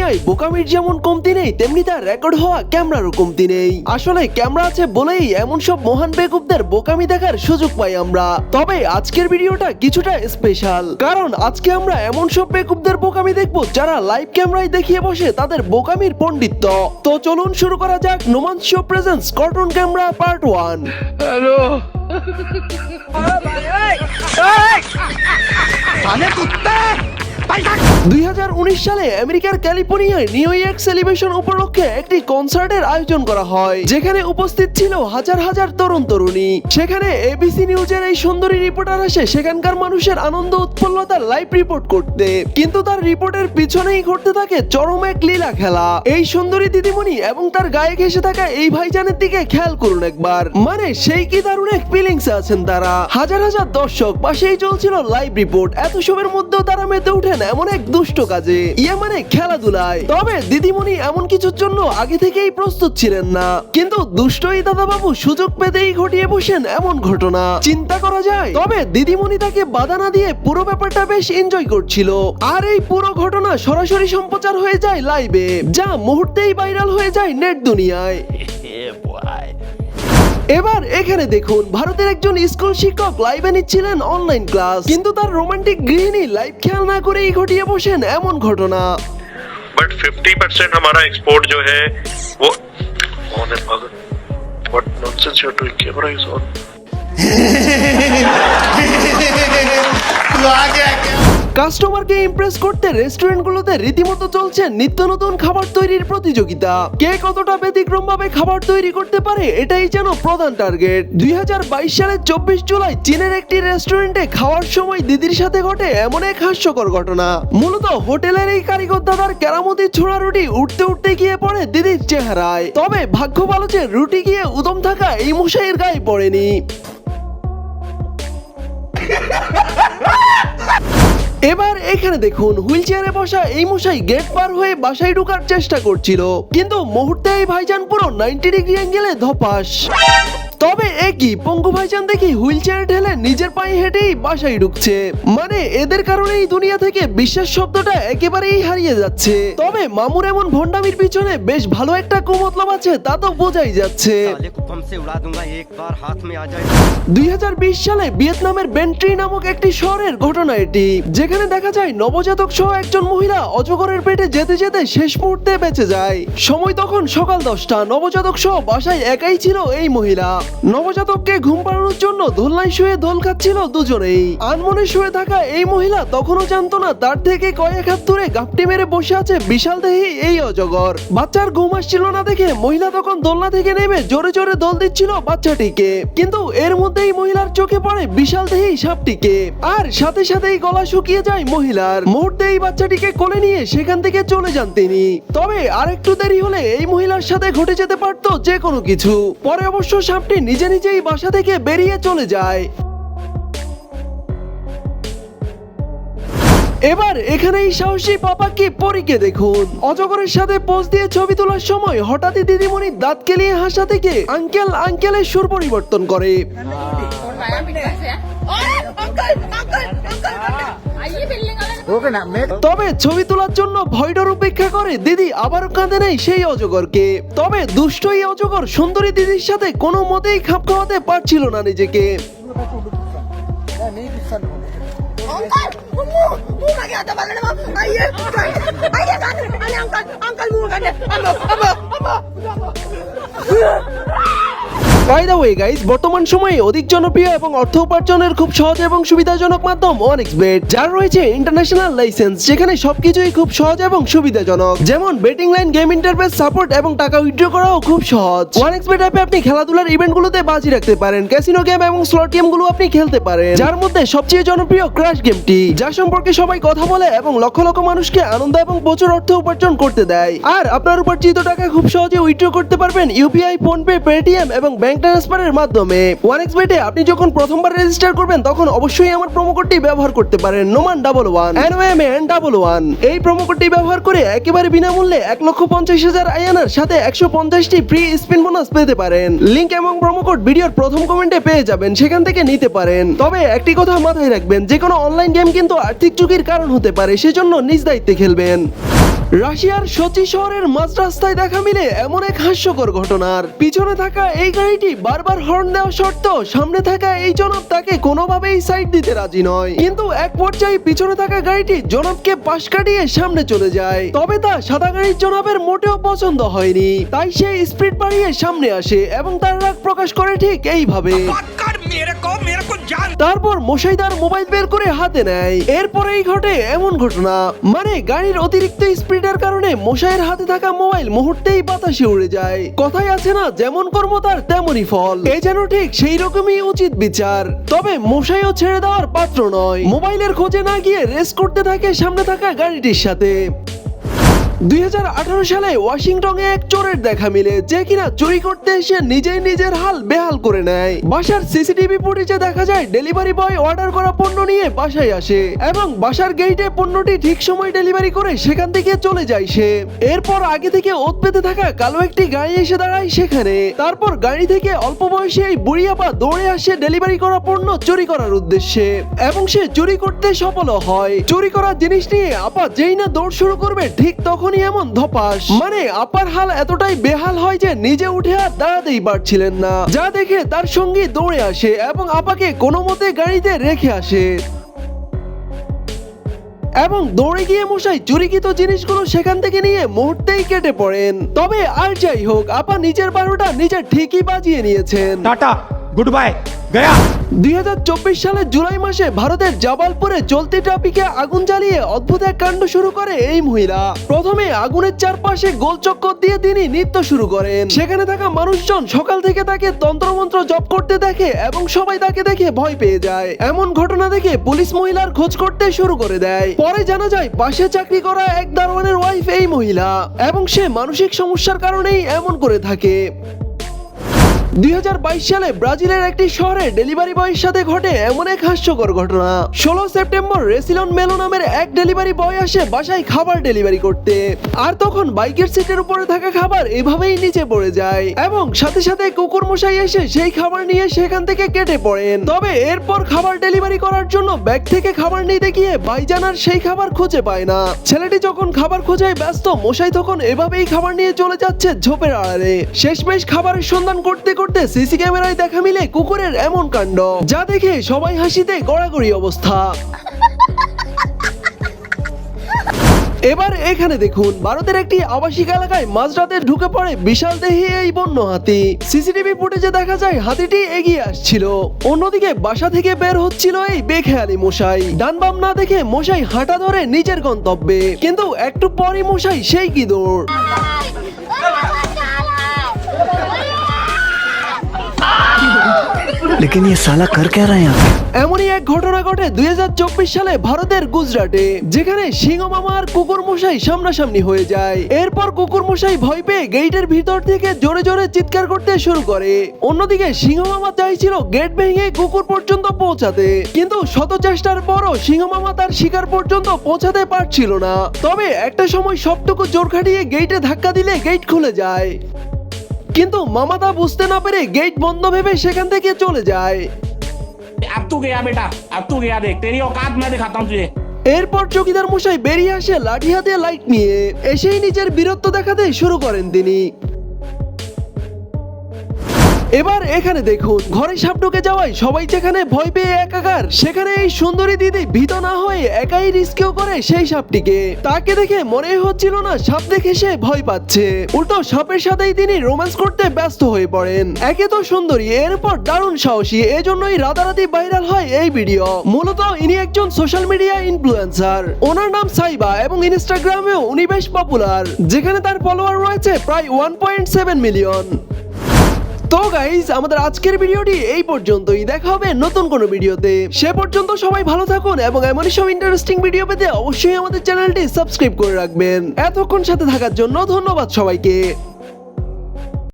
দুনিয়ায় বোকামির যেমন কমতি নেই, তেমনি তার রেকর্ড হওয়া ক্যামেরারও কমতি নেই। আসলে ক্যামেরা আছে বলেই এমন সব মহান বেকুবদের বোকামি দেখার সুযোগ পাই আমরা। তবে আজকের ভিডিওটা কিছুটা স্পেশাল, কারণ আজকে আমরা এমন সব বেকুবদের বোকামি দেখবো যারা লাইভ ক্যামেরায় দেখিয়ে বসে তাদের বোকামির পণ্ডিত্য। তো চলুন শুরু করা যাক Noman show presents cartoon camera part 1। Hello. 2019 সালে আমেরিকার ক্যালিফোর্নিয়ায় নিউ ইয়ার সেলিব্রেশন উপলক্ষে একটি কনসার্টের আয়োজন করা হয়, যেখানে উপস্থিত ছিল হাজার হাজার তরুণ তরুণী। সেখানে এবিসি নিউজের এই সুন্দরী রিপোর্টার আসে সেখানকার মানুষের আনন্দ উৎফুল্লতার লাইভ রিপোর্ট করতে, কিন্তু তার রিপোর্টের পিছনেই ঘটতে থাকে চরম এক লীলা খেলা। এই সুন্দরী দিদিমণি এবং তার গায়ে ঘেঁষে থাকা এই ভাইজানের দিকে খেয়াল করুন একবার, মানে সেই কি দারুণ এক ফিলিংস আছেন তারা। হাজার হাজার দর্শক পাশেই চলছিল লাইভ রিপোর্ট, এত সবের মধ্যেও তারা মেতে উঠেন এমন এক দুষ্ট কাজে, মানে খেলাধুলায়। তবে দিদিমণি এমন কিছুর জন্য আগে থেকেই প্রস্তুত ছিলেন না, কিন্তু দুষ্টই দাদাবাবু সুযোগ পেতেই ঘটিয়ে বসেন এমন ঘটনা। চিন্তা করা যায়। তবে দিদিমণি তাকে বাধা না দিয়ে পুরো ব্যাপারটা বেশ এনজয় করছিল, আর এই পুরো ঘটনা সরাসরি সম্প্রচার হয়ে যায় লাইভে, যা মুহূর্তেই ভাইরাল হয়ে যায় নেট দুনিয়ায়। এবার এখানে দেখুন, ভারতের একজন স্কুল শিক্ষক লাইভে নিচ্ছিলেন অনলাইন ক্লাস, কিন্তু তার রোমান্টিক গৃহিণী লাইভ খেয়াল না করেই ঘটিয়ে বসেন এমন ঘটনা। बट 50% हमारा एक्सपोर्ट जो है वो what nonsense you are doing, camera is on. কাস্টমারকে ইমপ্রেস করতে রেস্টুরেন্টগুলোতে রীতিমতো চলছে নিত্য নতুন খাবার তৈরির প্রতিযোগিতা। কে কতটা ব্যতিক্রম ভাবে খাবার তৈরি করতে পারে এটাই যেন প্রধান টার্গেট। 2022 সালের 24 জুলাই চীনের একটি রেস্টুরেন্টে খাওয়ার সময় দিদির সাথে ঘটে এমন এক হাস্যকর ঘটনা। মূলত হোটেলের এই কারিগর দাদার কেরামতি ছোড়া রুটি উঠতে উঠতে গিয়ে পড়ে দিদির চেহারায়। তবে ভাগ্য ভালো যে রুটি গিয়ে উদম থাকা এই মশাইয়ের গায়ে পড়েনি। এবার এখানে দেখুন, হুইল চেয়ারে বসা এই মশাই গেট পার হয়ে বাসায় ঢোকার চেষ্টা করছিল, কিন্তু মুহূর্তে এই ভাইজান পুরো 90 ডিগ্রি অ্যাঙ্গেলে ধপাস। তবে একই পঙ্গু ভাইজান দেখি হুইল চেয়ার ঠেলে নিজের পায়ে হেঁটেই বাসায় ঢুকছে, মানে এদের কারণে এই দুনিয়া থেকে বিশ্বাস শব্দটা একেবারেই হারিয়ে যাচ্ছে। তবে মামুর এমন ভন্ডামির পিছনে বেশ ভালো একটা কুমতলব আছে তা তো বোঝাই যাচ্ছে। 2020 সালে ভিয়েতনামের বেন্ট্রি নামক একটি শহরের ঘটনা এটি, যেখানে দেখা যায় নবজাতক সহ একজন মহিলা অজগরের পেটে যেতে যেতে শেষ মুহূর্তে বেঁচে যায়। সময় তখন সকাল 10টা, নবজাতক সহ বাসায় একাই ছিল এই মহিলা। নবজাতককে ঘুম পাড়ানোর জন্য দোলনায় শুয়ে দোল খাচ্ছিল দুজনেই। আনমনে শুয়ে থাকা এই মহিলা তখনও জানতো না তার থেকে কয়েক হাত দূরে গাপটি মেরে বসে আছে বিশাল দেহী এই অজগর। বাচ্চার ঘুম আসছিল না দেখে মহিলা তখন দোলনা থেকে নেমে জোরে জোরে দোল দিচ্ছিল বাচ্চাটিকে, কিন্তু এর মধ্যেই মহিলার চোখে পড়ে বিশাল দেহী সাপটিকে, আর সাথে সাথেই গলা শুকিয়ে যায় মহিলার। মুহূর্তেই বাচ্চাটিকে কোলে নিয়ে সেখান থেকে চলে যান তিনি। তবে আরেকটু দেরি হলে এই মহিলার সাথে ঘটে যেতে পারতো যে কোনো কিছু। পরে অবশ্য সাপটি নিজে নিজেই বাসা থেকে বেরিয়ে চলে যায়। এবার এখানেই সাহসী পাপাকে পরীকে দেখুন, অজগরের সাথে পোজ দিয়ে ছবি তোলার সময় হঠাৎই দিদিমণি দাঁত কেলিয়ে হাসা থেকে আঙ্কেল আঙ্কেলের সুর পরিবর্তন করে। তবে ছবি তোলার জন্য ভয়ডর উপেক্ষা করে দিদি আবারও কাঁদে নেই সেই অজগরকে। তবে দুষ্ট এই অজগর সুন্দরী দিদির সাথে কোনো মতেই খাপ খাওয়াতে পারছিল না নিজেকে। বাই দ্য ওয়ে গাইস, বর্তমান সময়ে অধিক জনপ্রিয় এবং অর্থ উপার্জনের খুব সহজ এবং সুবিধাজনক মাধ্যম 1xBet, যার রয়েছে ইন্টারন্যাশনাল লাইসেন্স, যেখানে সবকিছুই খুব সহজ এবং সুবিধাজনক, যেমন batting line, game interface support এবং টাকা উইথড্র করাও খুব সহজ। 1xBet অ্যাপে আপনি খেলাধুলার ইভেন্টগুলোতে বাজি রাখতে পারেন, ক্যাসিনো গেম এবং স্লট গেমগুলো আপনি খেলতে পারেন, যার মধ্যে সবচেয়ে জনপ্রিয় ক্র্যাশ গেমটি, যা সম্পর্কে সবাই কথা বলে এবং লক্ষ লক্ষ মানুষকে আনন্দ এবং প্রচুর অর্থ উপার্জন করতে দেয়। আর আপনার উপার্জিত টাকা খুব সহজে উইথড্র করতে পারবেন ইউপিআই, ফোনপে, পেটিএম এবং ব্যাংক ট্রান্সফারের মাধ্যমে। 1xBet এ আপনি যখন প্রথমবার রেজিস্টার করবেন তখন অবশ্যই আমার প্রোমো কোডটি ব্যবহার করতে পারেন, নোমান11 NOMAN11। এই প্রোমো কোডটি ব্যবহার করে একেবারে বিনামূল্যে 1,50,000 আইএনআর সাথে 150টি ফ্রি স্পিন বোনাস পেতে পারেন। লিংক এবং প্রোমো কোড ভিডিওর প্রথম কমেন্টে পেয়ে যাবেন, সেখান থেকে নিতে পারেন। তবে একটি কথা মাথায় রাখবেন, যে কোনো অনলাইন গেম কিন্তু আর্থিক ঝুঁকির কারণ হতে পারে, সেজন্য নিজ দায়িত্বে খেলবেন। রাশিয়ার সোচি শহরের মাঝ রাস্তায় দেখা মিলে এমন এক হাস্যকর ঘটনার। পিছনে থাকা এই গাড়িটি বারবার হর্ন দেওয়া সত্ত্বেও সামনে থাকা এই জনাব তাকে কোনোভাবেই সাইড দিতে রাজি নয়, কিন্তু এক পর্যায়ে পিছনে থাকা গাড়িটি জনাবকে পাশ কাটিয়ে সামনে চলে যায়। তবে তা সাদা গাড়ির জনাবের মোটেও পছন্দ হয়নি, তাই সে স্পিড বাড়িয়ে সামনে আসে এবং তার রাগ প্রকাশ করে ঠিক এইভাবে। তারপর মশাইদার মোবাইল বের করে হাতে নেয়। এরপরেই ঘটে এমন ঘটনা, মানে গাড়ির অতিরিক্ত স্পিডের কারণে মশাইয়ের হাতে থাকা মোবাইল মুহূর্তেই বাতাসে উড়ে যায়। কথাই আছে না, যেমন কর্ম তার তেমনই ফল। এ যেন ঠিক সেই রকমই উচিত বিচার। তবে মশাইও ছেড়ে দেওয়ার পাত্র নয়, মোবাইলের খোঁজে না গিয়ে রেস করতে থাকে সামনে থাকা গাড়িটির সাথে। 2018 সালে ওয়াশিংটনে এক চোরের দেখা মিলে, যে কিনা চুরি করতে এসে নিজেই নিজের হাল বেহাল করে নেয়। বাসার সিসিটিভি ফুটেজে দেখা যায় ডেলিভারি বয় অর্ডার করা পণ্য নিয়ে বাসায় আসে এবং বাসার গেটে পণ্যটি ঠিক সময় ডেলিভারি করে সেখান থেকে চলে যায় সে। এরপর আগে থেকে ওত পেতে থাকা কালো একটি গাড়ি এসে দাঁড়ায় সেখানে। তারপর গাড়ি থেকে অল্প বয়সী এই বুড়ি আপা দৌড়ে আসে ডেলিভারি করা পণ্য চুরি করার উদ্দেশ্যে এবং সে চুরি করতে সফল হয়। চুরি করা জিনিস নিয়ে আপা যেই না দৌড় শুরু করবে, ঠিক তখন এমন ধপাস, মানে আপার হাল এতটাই বেহাল হয় যে নিজে উঠে আর দাঁড়াতেই পারছিলেন না। যা দেখে তার সঙ্গী দৌড়ে আসে এবং আপাকে কোনো মতে গাড়িতে রেখে আসে এবং দৌড়ে গিয়ে মশাই চুরিকৃত জিনিসগুলো সেখান থেকে নিয়ে মুহূর্তেই কেটে পড়েন। তবে আর যাই হোক, আপা নিজের 12টা নিজে ঠিকই বাজিয়ে নিয়েছেন। टाटा गुड बाय गया। 2024 সালের জুলাই মাসে ভারতের জাবালপুরে চলতি ট্রাফিকে আগুন জ্বালিয়ে অদ্ভুত এক কাণ্ড শুরু করে এই মহিলা। প্রথমে আগুনের চারপাশে গোল চক্কর দিয়ে তিনি নৃত্য শুরু করেন। সেখানে থাকা মানুষজন সকাল থেকে তাকে তন্ত্রমন্ত্র জপ করতে দেখে এবং সবাই তাকে দেখে ভয় পেয়ে যায়। এমন ঘটনা দেখে পুলিশ মহিলার খোঁজ করতে শুরু করে দেয়। পরে জানা যায় পাশে চাকরি করা এক দারোয়ানের ওয়াইফ এই মহিলা এবং সে মানসিক সমস্যার কারণেই এমন করে থাকে। 2022 সালে ব্রাজিলের একটি শহরে ডেলিভারি বয়ের সাথে ঘটে এমন এক হাস্যকর ঘটনা। 16 সেপ্টেম্বর রেসিলন মেলো নামের এক ডেলিভারি বয় আসে বাসায় খাবার ডেলিভারি করতে, আর তখন বাইকের সিটের উপরে থাকা খাবার এভাবেই নিচে পড়ে যায় এবং সাথে সাথে কুকুর মশাই এসে সেই খাবার নিয়ে সেখান থেকে কেটে পড়েন। তবে এরপর খাবার ডেলিভারি করার জন্য ব্যাগ থেকে খাবার নিতে গিয়ে ভাইজান আর সেই খাবার খুঁজে পায় না। ছেলেটি যখন খাবার খোঁজায় ব্যস্ত, মশাই তখন এভাবেই খাবার নিয়ে চলে যাচ্ছে ঝোপের আড়ালে। শেষমেশ খাবারের সন্ধান করতে করতে সিসি ক্যামেরায় দেখা মিলে কুকুরের এমন কাণ্ড, যা দেখে সবাই হাসিতে গড়াগড়ি অবস্থা। এবার এখানে দেখুন, ভারতের একটি আবাসিক এলাকায় মাঝরাতে ঢুকে পড়ে বিশাল দেহী এই বন্য হাতি। সিসিটিভি ফুটেজে দেখা যায় হাতিটি এগিয়ে আসছিল, অন্যদিকে বাসা থেকে বের হচ্ছিল এই বেখেয়ালি মশাই। ডান বাম না দেখে মশাই হাঁটা ধরে নিজের গন্তব্যে, কিন্তু একটু পরই মশাই সেই কি দৌড়। लेकिन ये साला कर क्या रहा है यहाँ पे? এমনই এক ঘটনা ঘটে 2024 সালে ভারতের গুজরাটে, যেখানে সিংহ মামা আর কুকুর মশাই সামনাসামনি হয়ে যায়। এরপর কুকুর মশাই ভয় পেয়ে গেটের ভিতর থেকে জোরে জোরে চিৎকার করতে শুরু করে। অন্যদিকে সিংহ মামা চাইছিল গেট ভেঙে কুকুর পর্যন্ত পৌঁছাতে, কিন্তু শত চেষ্টার পরও সিংহ মামা তার শিকার পর্যন্ত পৌঁছাতে পারছিল না। তবে একটা সময় সবটুকু জোর খাটিয়ে গেটে ধাক্কা দিলে গেট খুলে যায়, কিন্তু মামা তা বুঝতে না পেরে গেট বন্ধ ভেবে সেখান থেকে চলে যায়। अब तू गया बेटा, अब तू गया, देख तेरी औकात मैं दिखाता हूँ तुझे। এরপর চৌকিদার মশাই বেরিয়ে আসে লাঠি হাতে লাইট নিয়ে, এসেই নিজের বীরত্ব দেখাতে শুরু করেন তিনি। এবার এখানে দেখুন, ঘরে সাপ ঢুকে যাওয়ায় সবাই যেখানে ভয় পেয়ে একাকার, সেখানে এই সুন্দরী দিদি ভীত না হয়ে একাই রিস্কেও করে সেই সাপটিকে। তাকে দেখে মনে হচ্ছিল না সাপ দেখে সে ভয় পাচ্ছে, উল্টো সাপের সাথেই তিনি রোম্যান্স করতে ব্যস্ত হয়ে পড়েন। একে তো সুন্দরী, এরপর দারুণ সাহসী, এজন্যই রাতারাতি ভাইরাল হয় এই ভিডিও। মূলত ইনি একজন সোশ্যাল মিডিয়া ইনফ্লুয়েন্সার, ওনার নাম সাইবা এবং ইনস্টাগ্রামেও উনি বেশ পপুলার, যেখানে তার ফলোয়ার রয়েছে প্রায় 1.7 মিলিয়ন। তো গাইস, আমাদের আজকের ভিডিওটি এই পর্যন্তই। দেখা হবে নতুন কোনো ভিডিওতে। সে পর্যন্ত সবাই ভালো থাকুন এবং এমনই সব ইন্টারেস্টিং ভিডিও পেতে অবশ্যই আমাদের চ্যানেলটি সাবস্ক্রাইব করে রাখবেন। এতক্ষণ সাথে থাকার জন্য ধন্যবাদ সবাইকে।